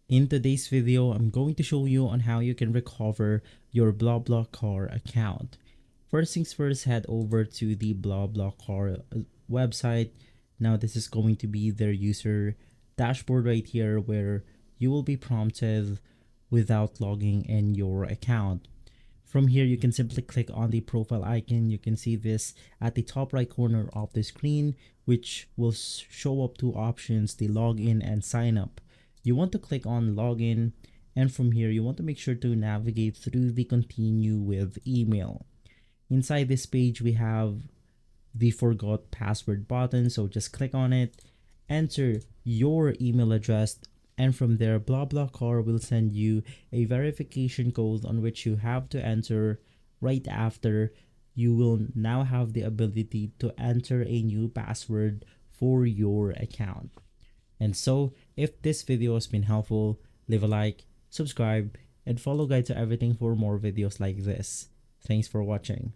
In today's video, I'm going to show you on how you can recover your BlaBlaCar account. First things first, head over to the BlaBlaCar website. Now this is going to be their user dashboard right here where you will be prompted without logging in your account. From here, you can simply click on the profile icon. You can see this at the top right corner of the screen, which will show up two options, the login and sign up. You want to click on login, and from here, you want to make sure to navigate through the continue with email. Inside this page, we have the forgot password button, so just click on it, enter your email address, and from there BlaBlaCar will send you a verification code on which you have to enter. Right after, you will now have the ability to enter a new password for your account. And so if this video has been helpful, leave a like, subscribe, and follow Guide to Everything for more videos like this. Thanks for watching.